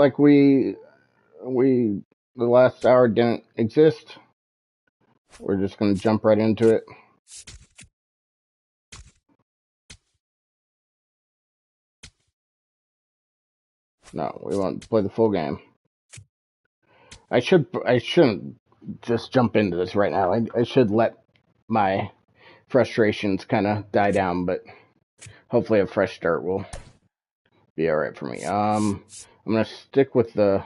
like we the last hour didn't exist. We're just gonna jump right into it. No, we want to play the full game. I shouldn't just jump into this right now. I should let my frustrations kind of die down, but hopefully a fresh start will be all right for me. I'm gonna stick with the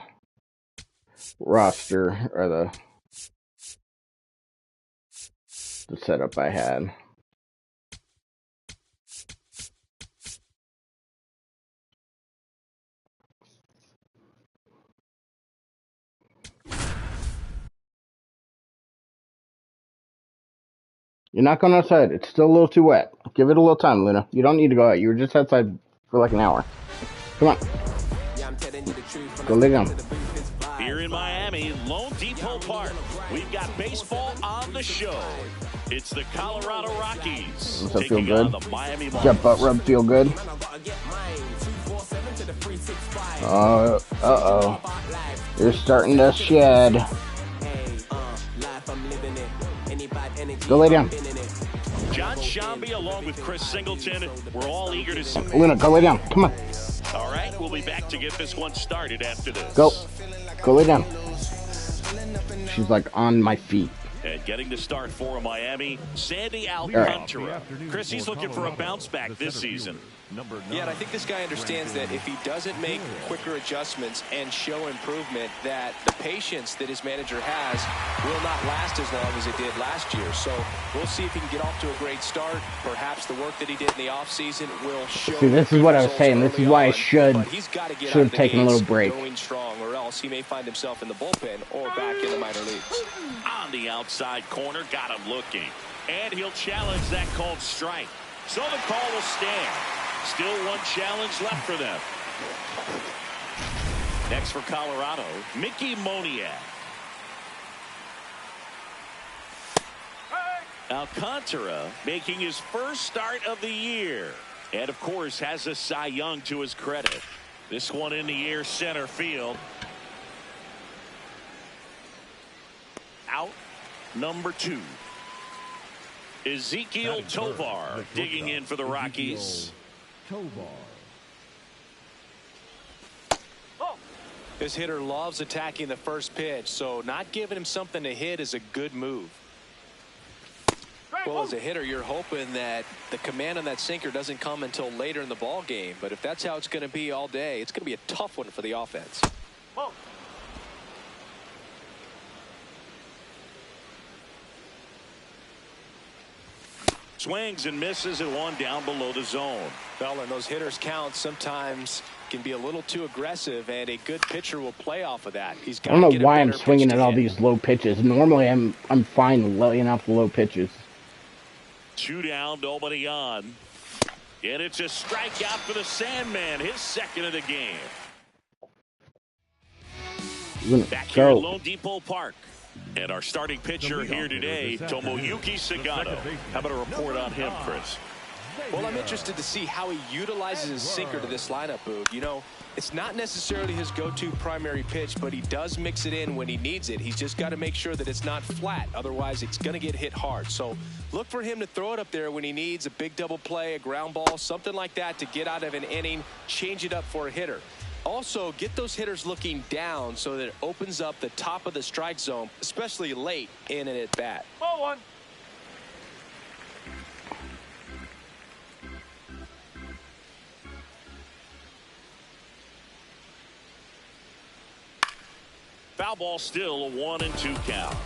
roster or the setup I had. You're not going outside. It's still a little too wet. Give it a little time, Luna. You don't need to go out. You were just outside for like an hour. Come on. Go lay down. Here in Miami, Lone Depot Park, we've got baseball on the show. It's the Colorado Rockies. Does that feel good? The Miami Marlins. That butt rub feel good? Uh-oh. You're starting to shed. Go lay down. John Shambi along with Chris Singleton. We're all eager to see. Luna, go lay down. Come on. All right, we'll be back to get this one started after this. Go. Go lay down. She's like on my feet. And getting the start for Miami, Sandy Alcantara. Chris, he's looking for a bounce back this season. Yeah, and I think this guy understands that if he doesn't make quicker adjustments and show improvement, that the patience that his manager has will not last as long as it did last year. So we'll see if he can get off to a great start. Perhaps the work that he did in the offseason will show. See, this is what I was saying. This is why I should have taken a little break. Going strong, or else he may find himself in the bullpen or back in the minor leagues. On the outside corner, got him looking. And he'll challenge that called strike. So the call will stand. Still one challenge left for them. Next for Colorado, Mickey Moniak. Alcantara making his first start of the year. And, of course, has a Cy Young to his credit. This one in the air center field. Out number 2. Ezekiel Tovar digging in for the Rockies. This hitter loves attacking the first pitch, so not giving him something to hit is a good move. Well, as a hitter, you're hoping that the command on that sinker doesn't come until later in the ball game. But if that's how it's going to be all day, it's going to be a tough one for the offense. Swings and misses at one down below the zone. Well, and those hitters count sometimes can be a little too aggressive, and a good pitcher will play off of that. He's got I don't know why I'm swinging at all these low pitches. Normally, I'm fine laying off the low pitches. 2 down, nobody on. And it's a strikeout for the Sandman, his second of the game. Back here at Lone Depot Park. And our starting pitcher here today, Tomoyuki Sagano. How about a report on him, Chris? Well, I'm interested to see how he utilizes his sinker to this lineup, Boog. You know, it's not necessarily his go-to primary pitch, but he does mix it in when he needs it. He's just got to make sure that it's not flat. Otherwise, it's going to get hit hard. So look for him to throw it up there when he needs a big double play, a ground ball, something like that to get out of an inning, change it up for a hitter. Also, get those hitters looking down so that it opens up the top of the strike zone, especially late in an at-bat. Ball one. Foul ball, still a 1-2 count.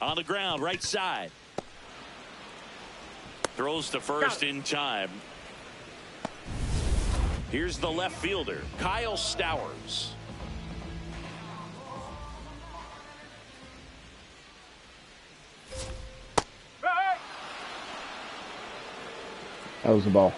On the ground, right side. Throws to first in time. Here's the left fielder, Kyle Stowers. That was the ball.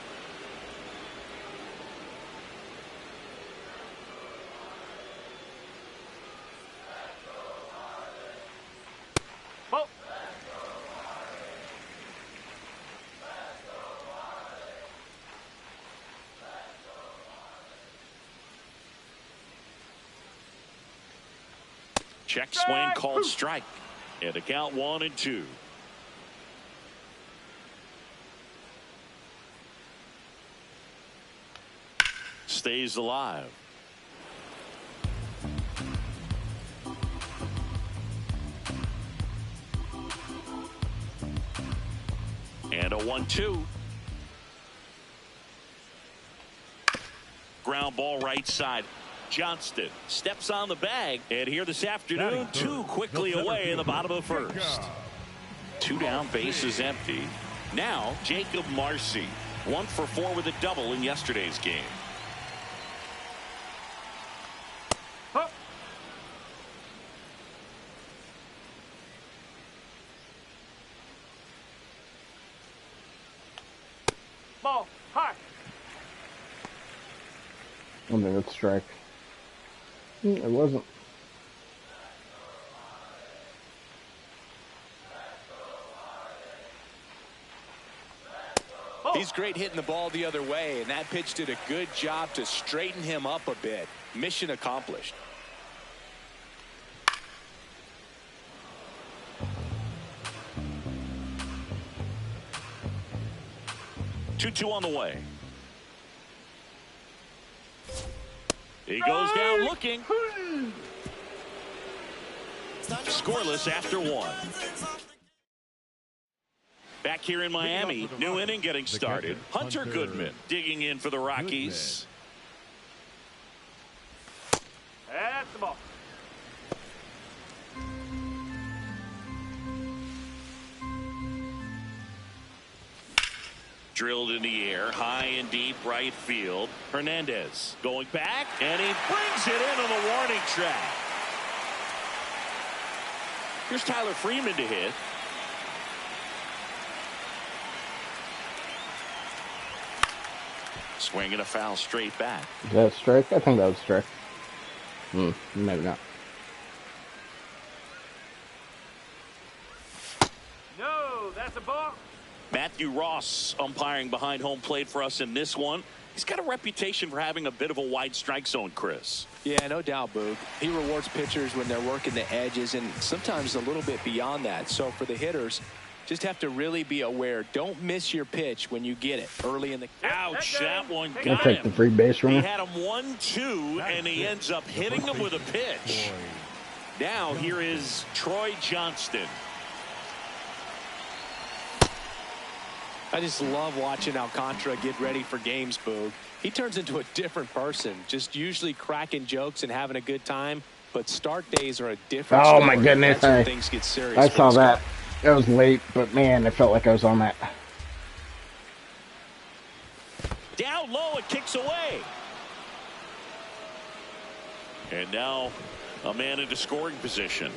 Check swing called strike. And the count 1-2. Stays alive. And a 1-2. Ground ball right side. Johnston steps on the bag, and here this afternoon, two quickly away in the bottom of the first. Two down, bases empty. Now Jacob Marcy, 1 for 4 with a double in yesterday's game. Ball high. I think that's strike. It wasn't. He's great hitting the ball the other way, and that pitch did a good job to straighten him up a bit. Mission accomplished. Two on the way. He goes down looking. Scoreless after 1. Back here in Miami, new inning getting started. Hunter Goodman digging in for the Rockies. That's the ball. Drilled in the air, high and deep right field. Hernandez going back, and he brings it in on the warning track. Here's Tyler Freeman to hit. Swinging a foul straight back. Is that a strike? I think that was strike. Maybe not. No, that's a ball. Matthew Ross umpiring behind home plate for us in this one. He's got a reputation for having a bit of a wide strike zone, Chris. Yeah, no doubt, Boog. He rewards pitchers when they're working the edges and sometimes a little bit beyond that. So for the hitters, just have to really be aware. Don't miss your pitch when you get it early in the. Ouch, that one I'll got take him. the free base He runner. had him 1-2, and he ends up hitting him with a pitch. Now here is Troy Johnston. I just love watching Alcantara get ready for games, Boog. He turns into a different person, just usually cracking jokes and having a good time. But start days are a different Oh, story. my goodness. That's when things get serious. I for saw this that. guy. It was late, but man, I felt like I was on that. Down low, it kicks away. And now a man into scoring position.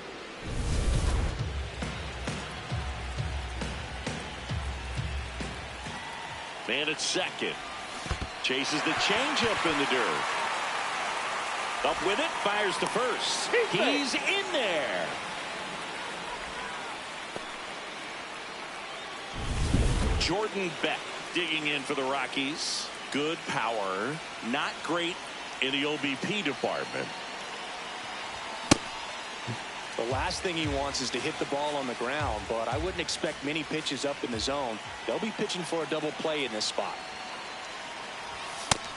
Man at second. Chases the changeup in the dirt. Up with it, fires to first. He's in there. Jordan Beck digging in for the Rockies. Good power. Not great in the OBP department. The last thing he wants is to hit the ball on the ground, but I wouldn't expect many pitches up in the zone. They'll be pitching for a double play in this spot.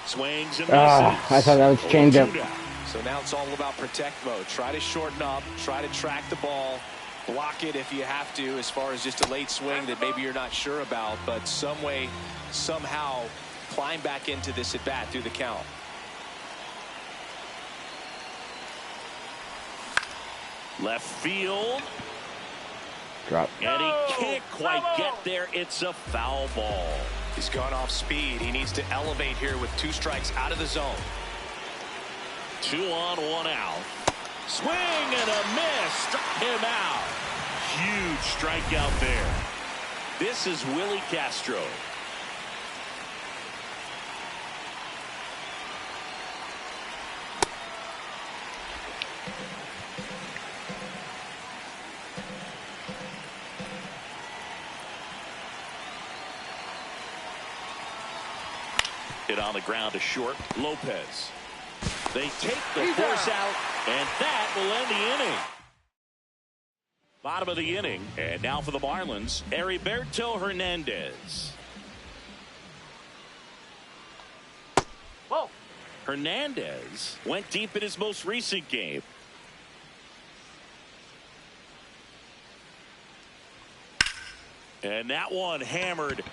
Swings and misses. I thought that was changeup. 2 down. So now it's all about protect mode. Try to shorten up, try to track the ball, block it if you have to, as far as just a late swing that maybe you're not sure about, but some way, somehow climb back into this at bat through the count. Left field. Drop. And he can't quite get there. It's a foul ball. He's gone off speed. He needs to elevate here with 2 strikes out of the zone. 2 on, 1 out. Swing and a miss. Struck him out. Huge strikeout there. This is Willie Castro. Hit on the ground to short. Lopez. They take the force out, and that will end the inning. Bottom of the inning. And now for the Marlins, Heriberto Hernandez. Ball. Hernandez went deep in his most recent game. And that one hammered.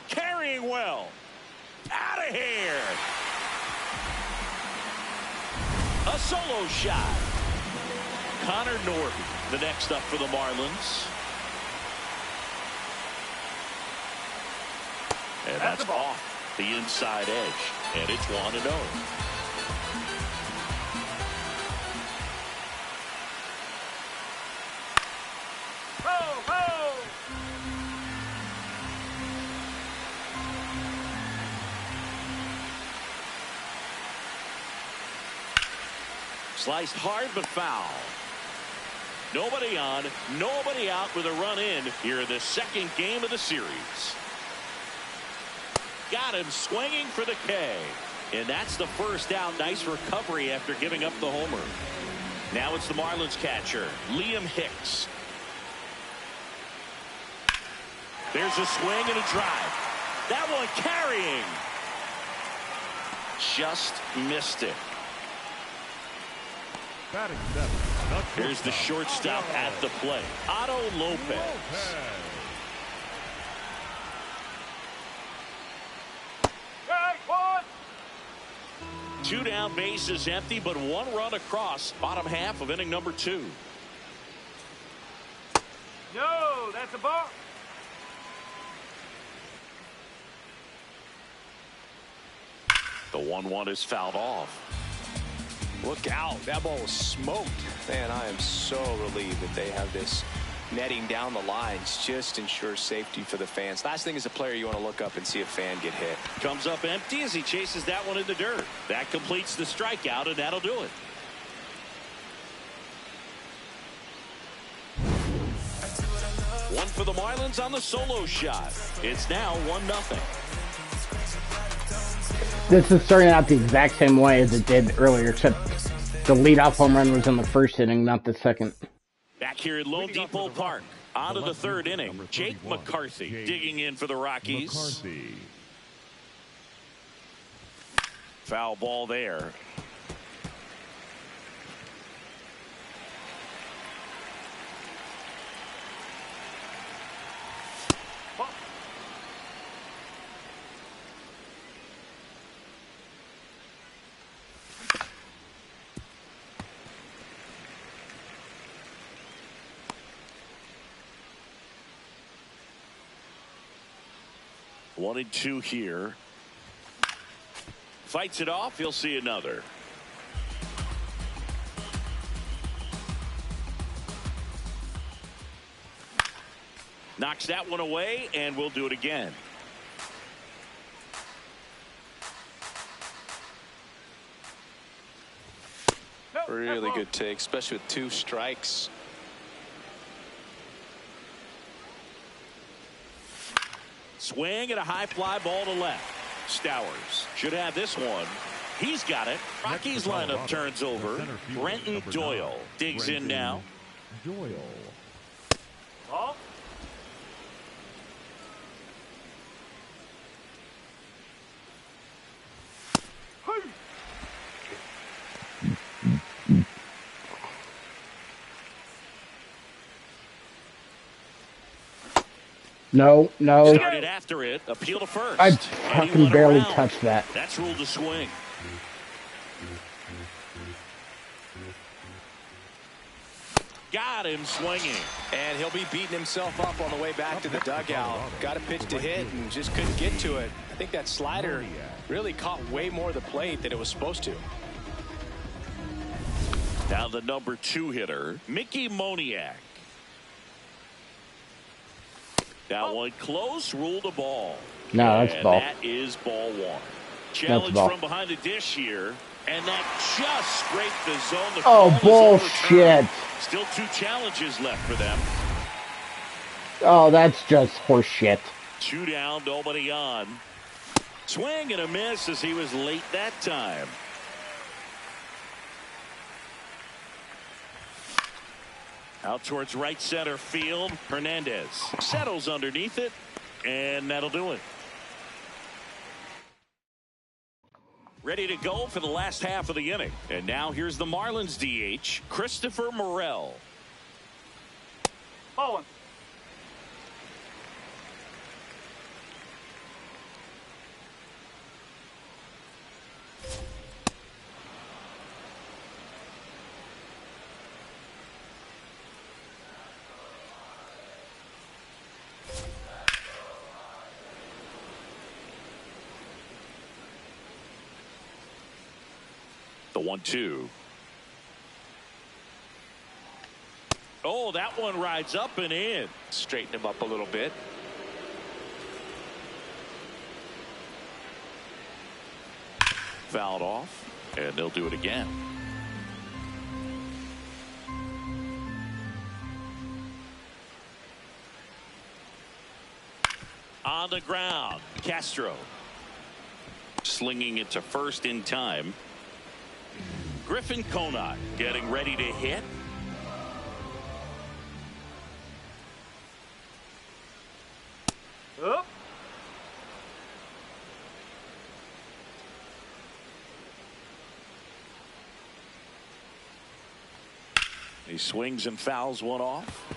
Carrying well. Out of here. A solo shot. Connor Norton, the next up for the Marlins. And that's off the inside edge. And it's 1-0. Ho, ho. Sliced hard but foul. Nobody on, nobody out with a run in here in the second game of the series. Got him swinging for the K. And that's the first out. Nice recovery after giving up the homer. Now it's the Marlins catcher, Liam Hicks. There's a swing and a drive. That one carrying. Just missed it. Here's the shortstop at the plate, Otto Lopez. Two down, bases empty, but one run across. Bottom half of inning number 2. No, that's a ball. The 1-1 is fouled off. Look out. That ball was smoked. Man, I am so relieved that they have this netting down the lines. Just ensures safety for the fans. Last thing as a player, you want to look up and see a fan get hit. Comes up empty as he chases that one in the dirt. That completes the strikeout, and that'll do it. One for the Marlins on the solo shot. It's now 1-0. This is starting out the exact same way as it did earlier, except the leadoff home run was in the first inning, not the second. Back here at Lone Depot Park, out of the third inning, Jake McCarthy digging in for the Rockies. Foul ball there. One and two here. Fights it off. He'll see another. Knocks that one away, and we'll do it again. Really good take, especially with 2 strikes. Swing and a high fly ball to left. Stowers should have this one. He's got it. Rockies lineup turns over. Brenton Doyle digs in now. Ball. No. Started after it. Appeal to first. I fucking barely touched that. That's ruled a swing. Got him swinging. And he'll be beating himself up on the way back to the dugout. Got a pitch to hit and just couldn't get to it. I think that slider really caught way more of the plate than it was supposed to. Now the number 2 hitter, Mickey Moniak. That one close, ruled a ball. No, that's ball. That is ball 1. Challenge ball. from behind the dish here. And that just scraped the zone. The Oh, call is bullshit. overturned. Still 2 challenges left for them. Oh, that's just horse shit. 2 down, nobody on. Swing and a miss as he was late that time. Out towards right center field. Hernandez settles underneath it, and that'll do it. Ready to go for the last half of the inning. And now here's the Marlins DH, Christopher Morel. Ball one. The 1-2. Oh, that one rides up and in. Straighten him up a little bit. Fouled off, and they'll do it again. On the ground, Castro. Slinging it to first in time. Griffin Conant getting ready to hit. Up. He swings and fouls one off.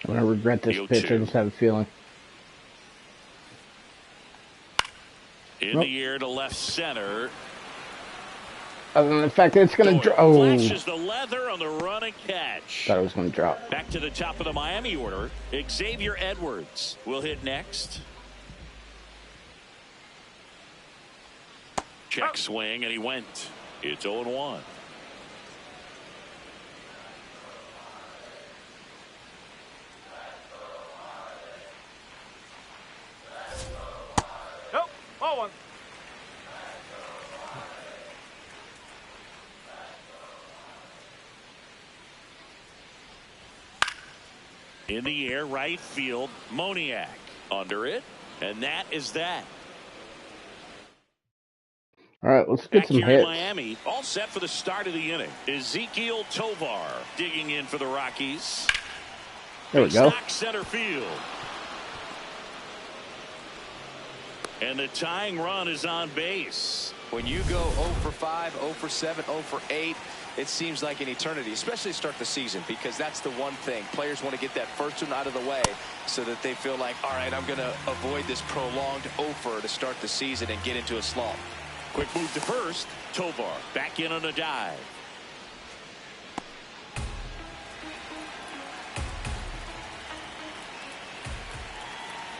I'm going to regret this pitch. I just have a feeling. In the air to left center. Other than the fact that it's going to drop. Oh. Flashes the leather on the run and catch. Thought it was going to drop. Back to the top of the Miami order. Xavier Edwards will hit next. Check swing, and he went. It's 0-1. Nope. Ball one. In the air, right field, Moniak under it, and that is that. All right, let's get Back some here hits. in Miami, all set for the start of the inning. Ezekiel Tovar digging in for the Rockies. There we go. Stock center field. And the tying run is on base. When you go 0 for 5, 0 for 7, 0 for 8, it seems like an eternity, especially to start the season, because that's the one thing. Players want to get that first one out of the way so that they feel like, all right, I'm going to avoid this prolonged 0 for to start the season and get into a slump. Quick move to first. Tovar back in on a dive.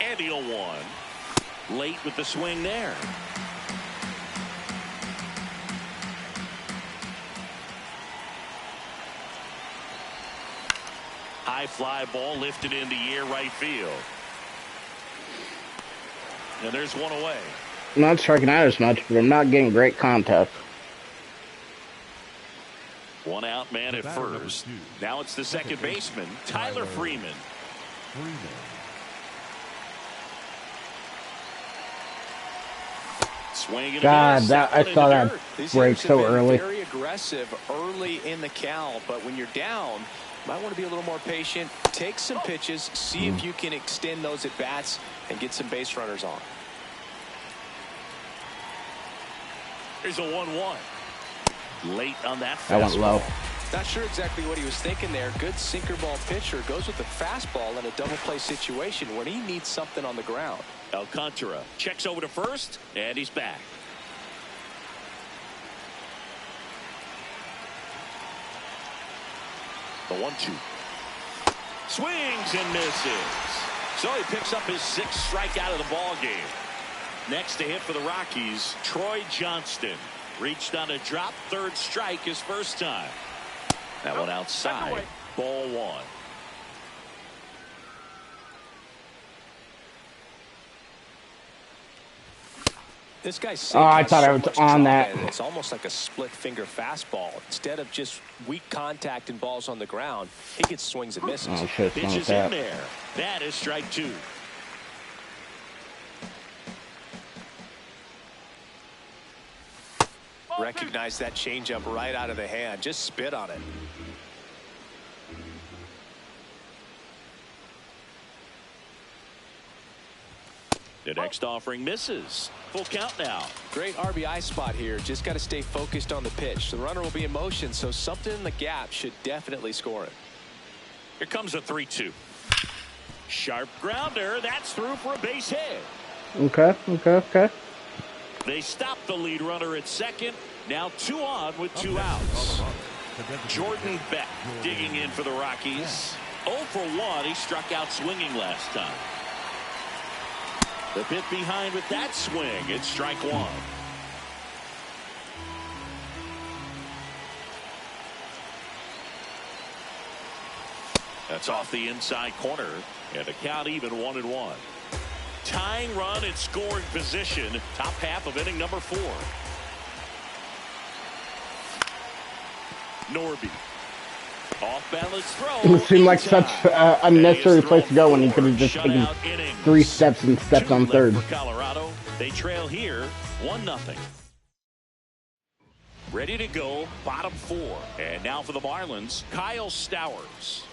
And the 0-1. Late with the swing there. High fly ball lifted in the air right field. And there's one away. I'm not striking out as much, but I'm not getting great contact. One out man at first. Now it's the second baseman, Tyler Freeman. Swinging God, again, I saw that break so early. Very aggressive early in the count, but when you're down, you might want to be a little more patient. Take some pitches, see if you can extend those at bats and get some base runners on. Here's a 1-1. Late on that fastball. That went low. Not sure exactly what he was thinking there. Good sinker ball pitcher goes with the fastball in a double play situation when he needs something on the ground. Alcantara checks over to first, and he's back. The 1-2. Swings and misses. So he picks up his 6th strikeout of the ball game. Next to hit for the Rockies, Troy Johnston. Reached on a drop, 3rd strike his first time. That one outside. Ball 1. This guy's I thought I was on that. It's almost like a split finger fastball. Instead of just weak contact and balls on the ground, he gets swings and misses. Oh, shit, Pitches that. in there. That is strike 2. Recognize that changeup right out of the hand. Just spit on it. The next offering misses. Full count now. Great RBI spot here. Just got to stay focused on the pitch. The runner will be in motion, so something in the gap should definitely score it. Here comes a 3-2. Sharp grounder. That's through for a base hit. Okay. They stop the lead runner at second. Now 2 on with 2 outs. Jordan Beck digging in for the Rockies. 0 for 1. He struck out swinging last time. The bit behind with that swing. It's strike 1. That's off the inside corner. And the count even 1-1. Tying run in scoring position. Top half of inning number 4. Norby. Off balance throw. It seemed like such an unnecessary place to go when he could have just taken 3 steps and stepped on third. For Colorado, they trail here 1-0. Ready to go, bottom 4. And now for the Marlins, Kyle Stowers.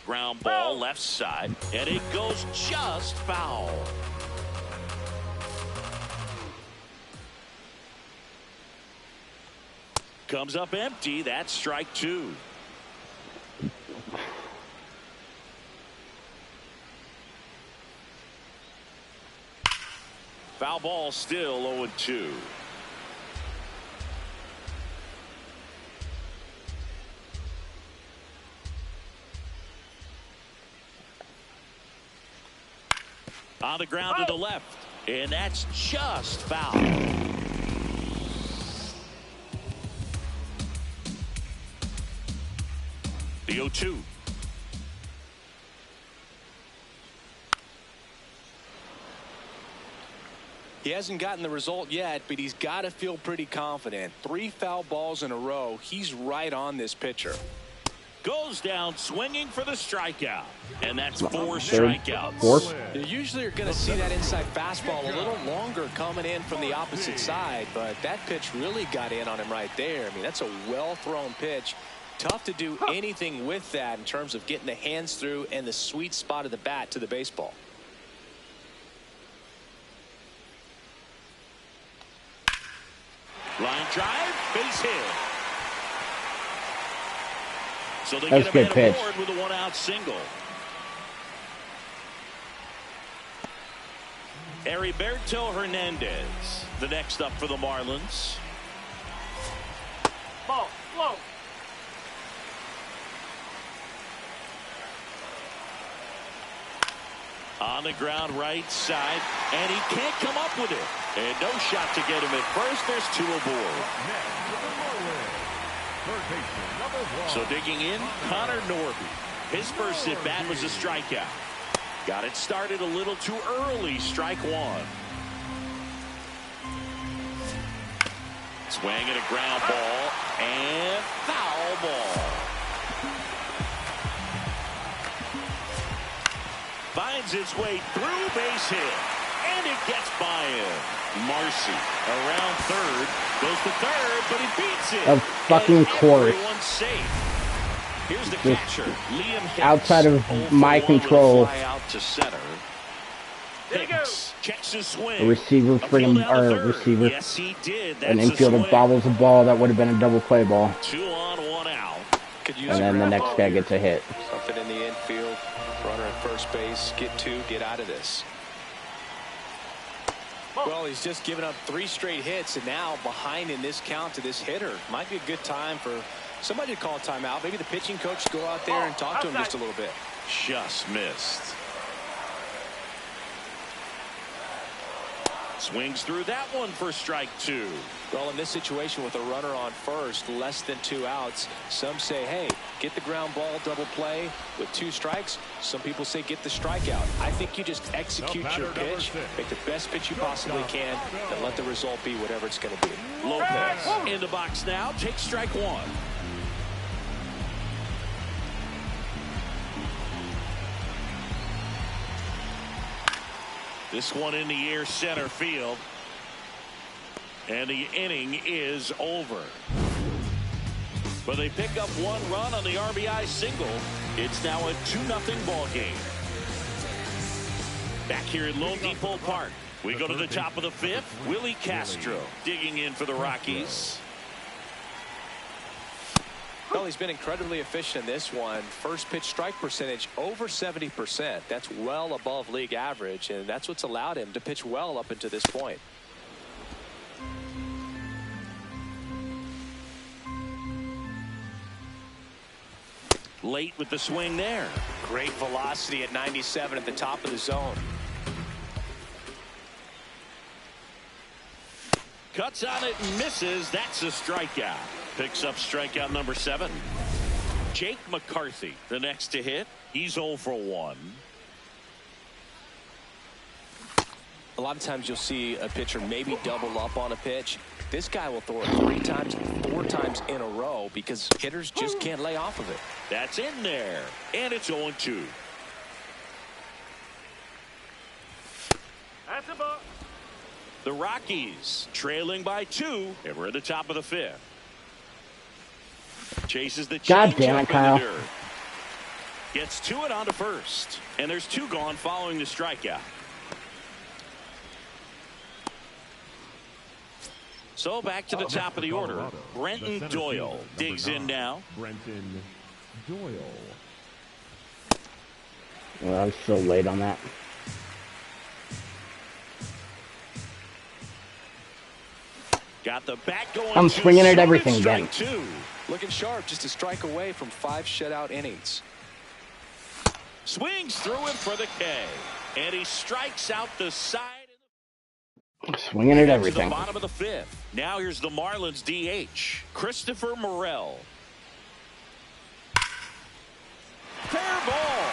Ground ball left side, and it goes just foul. Comes up empty. That's strike 2. Foul ball still 0-2. On the ground to the left, and that's just foul. The 0-2. He hasn't gotten the result yet, but he's got to feel pretty confident. 3 foul balls in a row. He's right on this pitcher. Goes down swinging for the strikeout. And that's 4 strikeouts. 4. You usually are going to see that inside fastball a little longer coming in from the opposite side, but that pitch really got in on him right there. I mean, that's a well-thrown pitch. Tough to do anything with that in terms of getting the hands through and the sweet spot of the bat to the baseball. Line drive, base hit. So they That's get a good man pitch. aboard with a 1-out single. Heriberto Hernandez, the next up for the Marlins. Ball, slow. On the ground right side, and he can't come up with it. And no shot to get him at first. There's 2 aboard. So digging in, Connor Norby. His first at bat was a strikeout. Got it started a little too early. Strike 1. Swing and a ground ball and foul ball. Finds its way through, base hit, and it gets by him. Marcy around third, goes to third, but he beats it. Of fucking course. Everyone's safe. Here's the catcher, Liam Hicks. Outside of 0 for my 1 with a control. fly out to center. Hicks checks his swing. A receiver Appealed down to or third. receiver. Yes, he did. An That's a infielder swing. bobbles a ball that would have been a double play ball. 2 on, 1 out. Could use And a then the ground next ball guy here. gets a hit. Something in the infield. Runner at first base. Get 2. Get out of this. Well, he's just given up 3 straight hits, and now behind in this count to this hitter. Might be a good time for somebody to call a timeout. Maybe the pitching coach go out there and talk to him just a little bit. Just missed. Swings through that one for strike 2. Well, in this situation with a runner on first, less than 2 outs, some say, hey, get the ground ball, double play with 2 strikes. Some people say get the strikeout. I think you just execute your pitch, make the best pitch you possibly can, and let the result be whatever it's going to be. Lopez in the box now, takes strike 1. This one in the air, center field. And the inning is over. But they pick up 1 run on the RBI single. It's now a 2-0 ball game. Back here at Lone Depot Park, we go to the top of the 5th. Willie Castro digging in for the Rockies. Well, he's been incredibly efficient in this one. First pitch strike percentage over 70%. That's well above league average, and that's what's allowed him to pitch well up until this point. Late with the swing there. Great velocity at 97 at the top of the zone. Cuts on it and misses. That's a strikeout. Picks up strikeout number 7. Jake McCarthy, the next to hit. He's 0 for 1. A lot of times you'll see a pitcher maybe double up on a pitch. This guy will throw it 3 times, 4 times in a row because hitters just can't lay off of it. That's in there. And it's 0-2. That's a ball. The Rockies trailing by 2, and we're at the top of the 5th. Chases the God damn it, changeup in Kyle. the dirt. Gets to it onto first, and there's 2 gone following the strikeout. So back to the top of the order. Brenton Doyle digs in now. Brenton Doyle. Well, I was so late on that. Got the bat going. I'm swinging at everything again. again. 2. Looking sharp, just a strike away from 5 shutout innings. Swings through him for the K, and he strikes out the side. Swinging at To everything. the bottom of the 5th. Now here's the Marlins DH, Christopher Morel. Fair ball.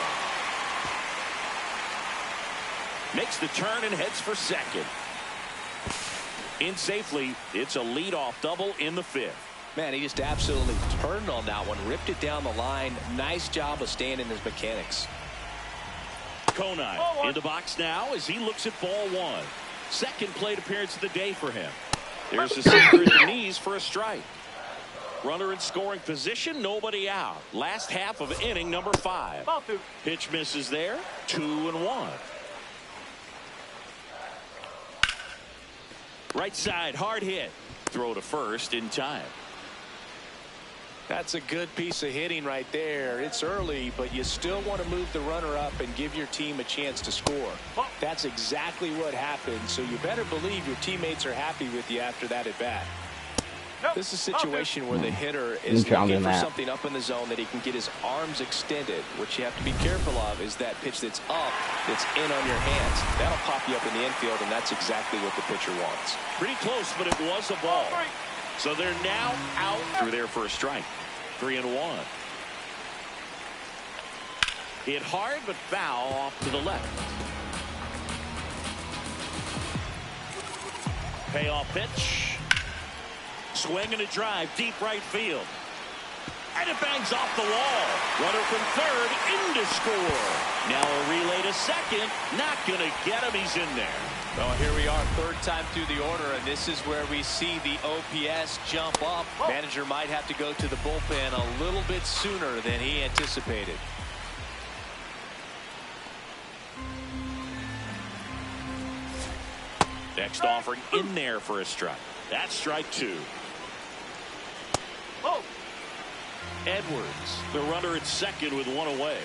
Makes the turn and heads for second. In safely, it's a leadoff double in the 5th. Man, he just absolutely turned on that one, ripped it down the line. Nice job of staying in his mechanics. Conine in the box now as he looks at ball 1. Second plate appearance of the day for him. There's a sinker at the knees for a strike. Runner in scoring position, nobody out. Last half of inning number 5. Ball 2. Pitch misses there. 2-1. Right side, hard hit. Throw to first in time. That's a good piece of hitting right there. It's early, but you still want to move the runner up and give your team a chance to score. That's exactly what happened, so you better believe your teammates are happy with you after that at bat. Nope. This is a situation where the hitter You is found looking in for that. something up in the zone that he can get his arms extended. What you have to be careful of is that pitch that's up, that's in on your hands. That'll pop you up in the infield, and that's exactly what the pitcher wants. Pretty close, but it was a ball. So they're now out through there for a strike. 3-1. Hit hard, but foul off to the left. Payoff pitch. Swing and a drive, deep right field. And it bangs off the wall. Runner from third in to score. Now a relay to second. Not going to get him. He's in there. Well, here we are, 3rd time through the order, and this is where we see the OPS jump up. Manager might have to go to the bullpen a little bit sooner than he anticipated. Next offering in there for a strike. That's strike 2. Oh. Edwards, the runner at second with 1 away.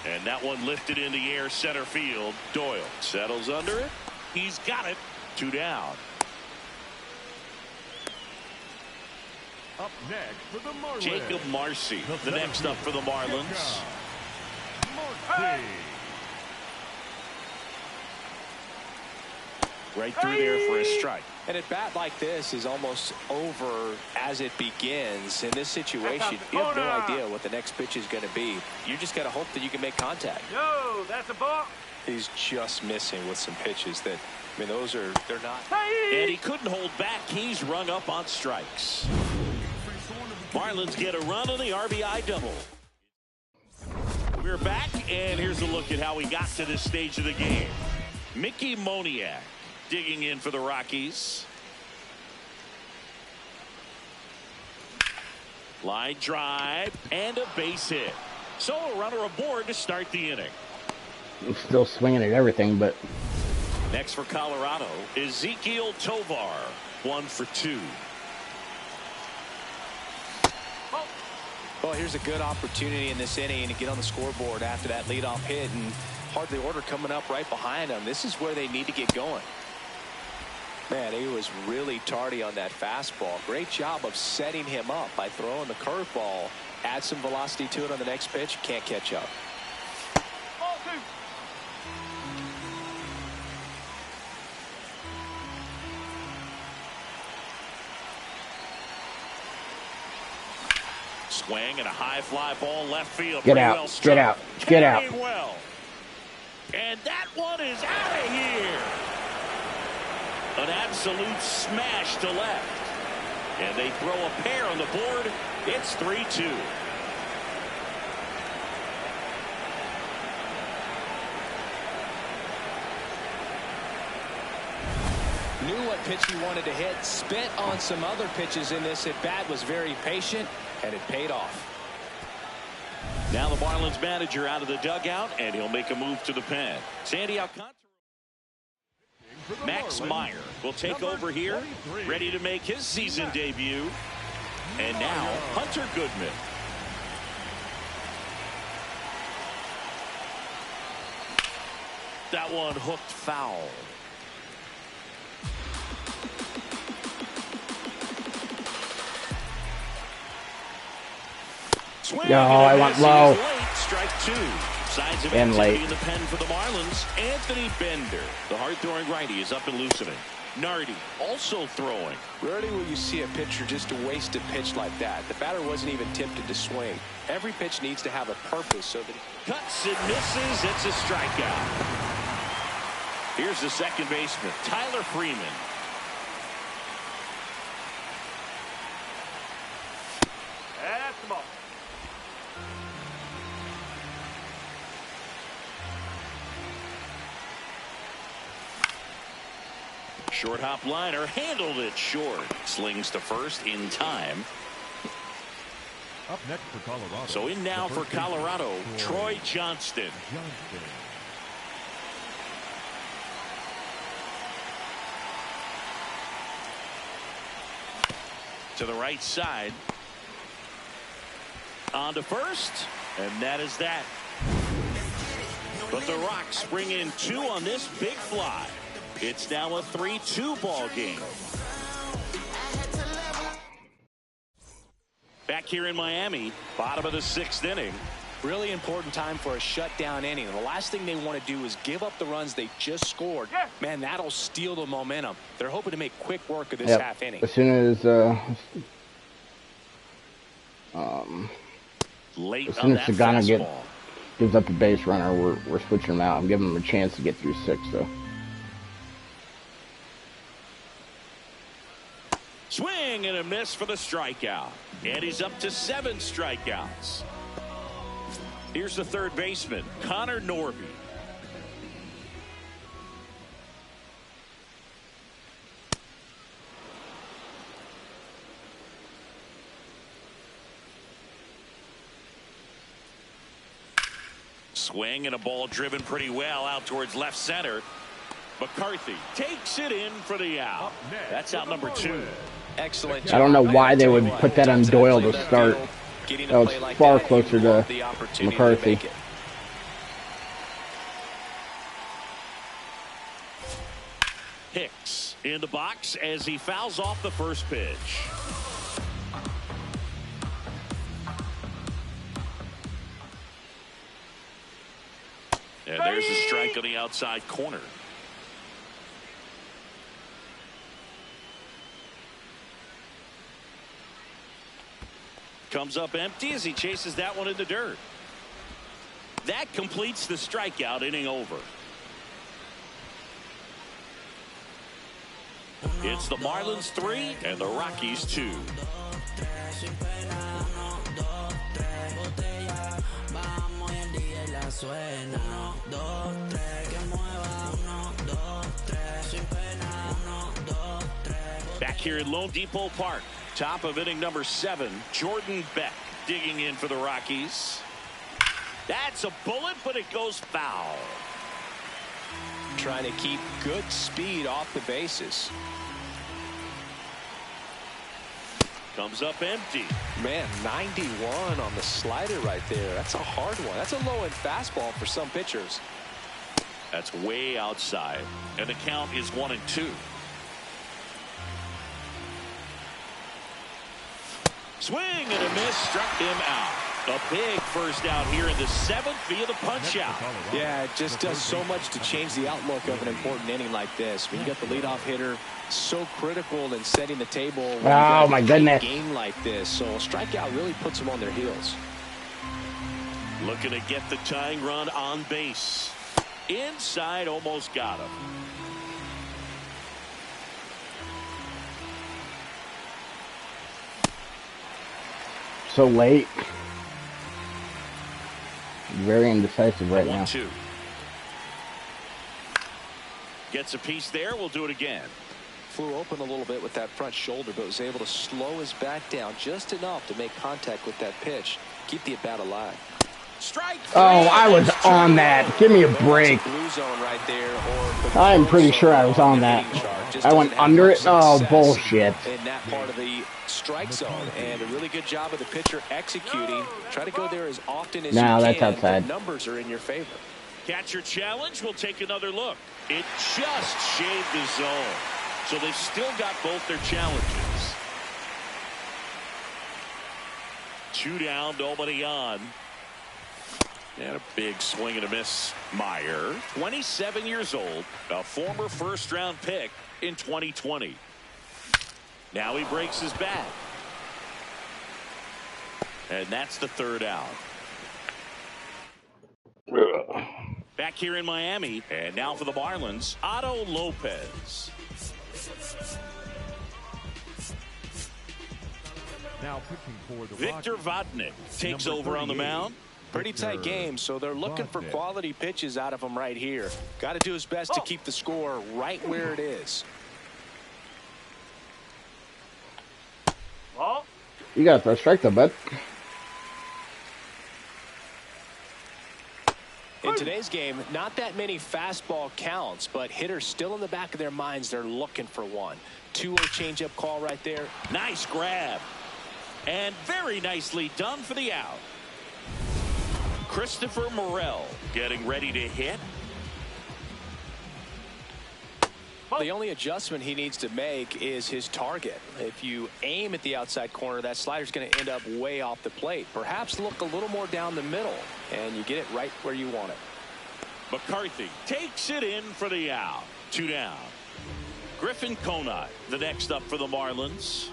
And that one lifted in the air center field. Doyle settles under it. He's got it. 2 down. Up next for the Marlins. Jacob Marcy, the next up for the Marlins. Marcy. Right through there for a strike. And at bat like this is almost over as it begins. In this situation, you have no idea what the next pitch is going to be. You just got to hope that you can make contact. No, that's a ball. He's just missing with some pitches that, I mean, they're not. And he couldn't hold back. He's rung up on strikes. Marlins get a run on the RBI double. We're back, and here's a look at how we got to this stage of the game. Mickey Moniak digging in for the Rockies. Line drive and a base hit. So a runner aboard to start the inning. He's still swinging at everything, but Next for Colorado, Ezekiel Tovar, 1 for 2. Well, here's a good opportunity in this inning to get on the scoreboard after that leadoff hit, and hardly order coming up right behind them. This is where they need to get going. Man, he was really tardy on that fastball. Great job of setting him up by throwing the curveball. Add some velocity to it on the next pitch. Can't catch up. Ball 2. Swing and a high fly ball left field. Get out, get out, get out. Well. And that one is out of here. An absolute smash to left. And they throw a pair on the board. It's 3-2. Knew what pitch he wanted to hit. Spent on some other pitches in this at bat. Was very patient, and it paid off. Now the Marlins manager out of the dugout, and he'll make a move to the pen. Sandy Alcantara. Max Meyer will take over here, ready to make his season debut. And now Hunter Goodman. That one hooked foul. Swing, No, I want low. late, strike 2. Signs of And activity late. in the pen for the Marlins. Anthony Bender, the hard-throwing righty, is up and loosening. Nardi also throwing. Rarely will you see a pitcher just waste a pitch like that. The batter wasn't even tempted to swing. Every pitch needs to have a purpose so that Cuts and misses. It's a strikeout. Here's the second baseman, Tyler Freeman. That's the ball. Short hop liner, handled it short. Slings to first in time. Up next for Colorado. So in now for Colorado, Troy Johnston. To the right side. On to first, and that is that. But the Rocks bring in 2 on this big fly. It's now a 3-2 ball game. Back here in Miami, bottom of the 6th inning. really important time for a shutdown inning. The last thing they want to do is give up the runs they just scored. Yes. Man, that'll steal the momentum. They're hoping to make quick work of this Yep. half inning. As soon as Late as on soon as that Sagana fastball. gives up the base runner, we're switching him out. I'm giving him a chance to get through 6 though. Swing and a miss for the strikeout. And he's up to 7 strikeouts. Here's the third baseman, Connor Norby. Swing and a ball driven pretty well out towards left center. McCarthy takes it in for the out. That's out number 2. Excellent. I don't know why they would put that on Doyle to start. That was far closer to McCarthy. Hicks in the box as he fouls off the first pitch. And there's a strike on the outside corner. Comes up empty as he chases that one in the dirt. That completes the strikeout, inning over. It's the Marlins 3 and the Rockies 2. Back here at Lone Depot Park. Top of inning number 7. Jordan Beck digging in for the Rockies. That's a bullet, but it goes foul. Trying to keep good speed off the bases. Comes up empty. Man, 91 on the slider right there. That's a hard one. That's a low-end fastball for some pitchers. That's way outside. And the count is 1-2. Swing and a miss. Struck him out. A big first out here in the 7th via the punch out. Yeah, it just does so much to change the outlook of an important inning like this. When you got the leadoff hitter, so critical in setting the table. Oh my goodness! Game like this, so a strikeout really puts them on their heels. Looking to get the tying run on base. Inside, almost got him. So late. Very indecisive right now. 1-2. Gets a piece there. We'll do it again. Flew open a little bit with that front shoulder, but was able to slow his bat down just enough to make contact with that pitch. Keep the at-bat alive. Strike. Oh, I was on that. Give me a break. Blue zone right there, or I'm pretty sure I was on that. I went under it. Oh, bullshit. In that part of the strike zone, and a really good job of the pitcher executing. Try to go there as often as you can. That's outside. The numbers are in your favor. Catcher challenge. We'll take another look. It just shaved the zone. So they've still got both their challenges. 2 down, nobody on. And a big swing and a miss. Meyer, 27 years old, a former first-round pick in 2020. Now he breaks his bat. And that's the 3rd out. Back here in Miami, and now for the Marlins, Otto Lopez. Now pitching for the Victor Rockies. Vodnik takes over on the mound. Pretty tight game, so they're looking for quality pitches out of him right here. Got to do his best to keep the score right where it is. Ball. You got to strike though, bud. In today's game, not that many fastball counts, but hitters still in the back of their minds, they're looking for one. 2-0 changeup call right there. Nice grab. And very nicely done for the out. Christopher Morel getting ready to hit. The only adjustment he needs to make is his target. If you aim at the outside corner, that slider's going to end up way off the plate. Perhaps look a little more down the middle, and you get it right where you want it. McCarthy takes it in for the out. 2 down. Griffin Conine, the next up for the Marlins.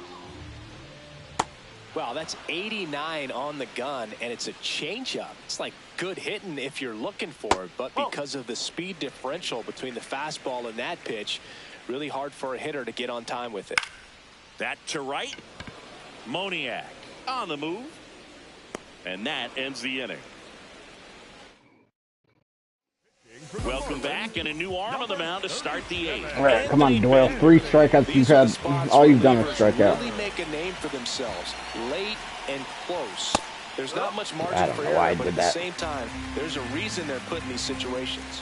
Wow, that's 89 on the gun, and it's a changeup. It's like good hitting if you're looking for it, but because of the speed differential between the fastball and that pitch, really hard for a hitter to get on time with it. That to right. Moniak on the move. And that ends the inning. Welcome back, and a new arm on the mound to start the 8th. All right, come on, Doyle. 3 strikeouts you've had. All you've done is strike out. Really make a name for themselves, late and close. There's not much margin I don't for know why I error, but did at the that. same time, there's a reason they're put in these situations.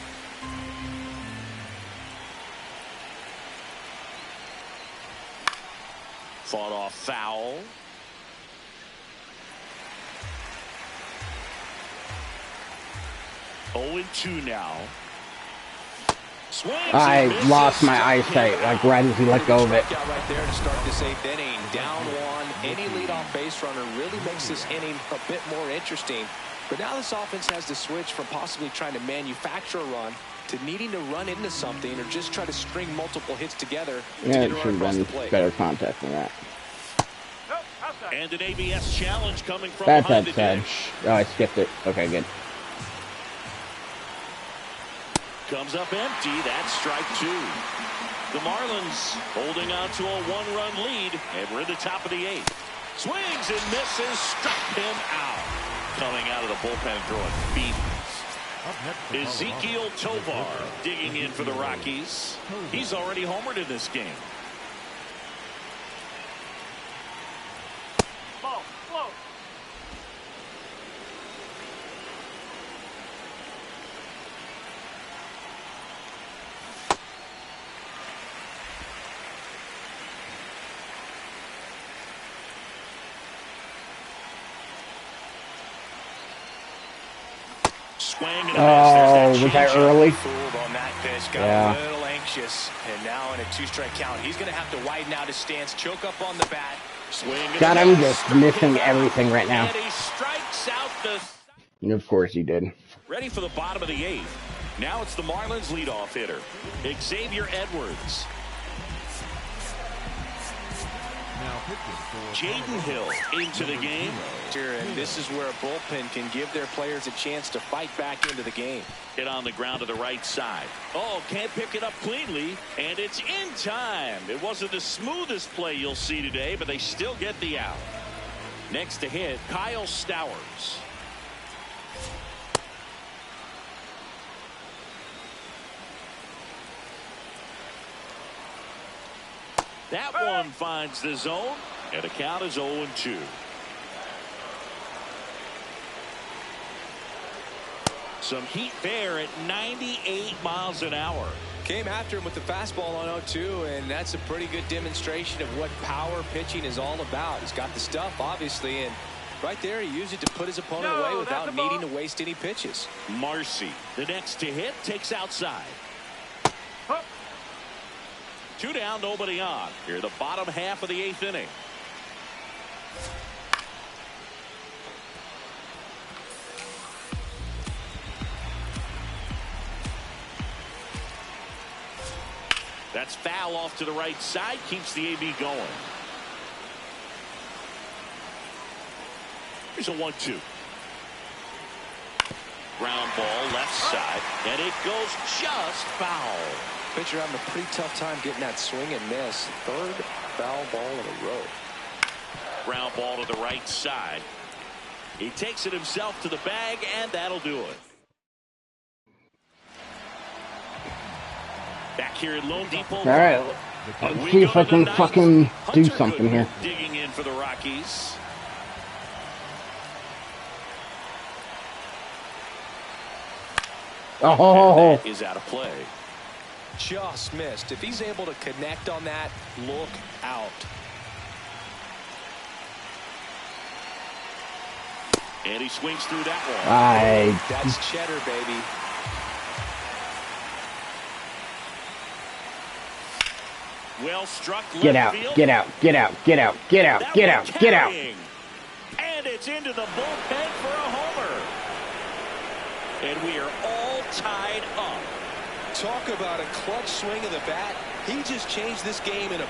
Fought off foul. Oh, 2 now. Swings I lost my eyesight like right as he let go of it. Right there to start this 8th inning. Down 1. Any leadoff base runner really makes this inning a bit more interesting. But now this offense has to switch from possibly trying to manufacture a run to needing to run into something or just try to string multiple hits together to Yeah, get it a should run have across the been plate. better contact than that. Nope, outside. And an ABS challenge coming from That's behind the outside. dish. Oh, I skipped it. Okay, good. Comes up empty. That's strike 2. The Marlins holding on to a 1-run lead, and we're at the top of the 8th. Swings and misses. Struck him out. Coming out of the bullpen throwing beatings. Ezekiel Tovar digging in for the Rockies. He's already homered in this game. Swing and a miss. Oh, There's was I changeup. early? Fooled on that pitch. Got Yeah. a little anxious. And now in a 2-strike count, he's going to have to widen out his stance, choke up on the bat. Swing and God, a I'm miss. just missing everything right now. And he strikes out the... And of course he did. Ready for the bottom of the 8th. Now it's the Marlins leadoff hitter, Xavier Edwards. Now pitching for Jaden Hill into the game. And this is where a bullpen can give their players a chance to fight back into the game. Hit on the ground to the right side. Oh, can't pick it up cleanly, and it's in time. It wasn't the smoothest play you'll see today, but they still get the out. Next to hit, Kyle Stowers. That one finds the zone, and the count is 0-2. Some heat there at 98 miles an hour. Came after him with the fastball on 0-2, and that's a pretty good demonstration of what power pitching is all about. He's got the stuff, obviously, and right there he used it to put his opponent away without needing to waste any pitches. Marcy, the next to hit, takes outside. 2 down, nobody on. Here, the bottom half of the 8th inning. That's foul off to the right side, keeps the AB going. Here's a 1-2. Ground ball left side, and it goes just foul. Pitcher having a pretty tough time getting that swing and miss. 3rd foul ball in a row. Ground ball to the right side. He takes it himself to the bag, and that'll do it. Back here at Lone Depot. All right, let's see if I can fucking do something here. Digging in for the Rockies. Oh, That is out of play. Just missed. If he's able to connect on that, look out. And he swings through that one. That's cheddar, baby. Well struck. get out, get out, get out, get out, get out, get out, get out. And it's into the bullpen for a homer. And we are all tied up. Talk about a clutch swing of the bat. He just changed this game in a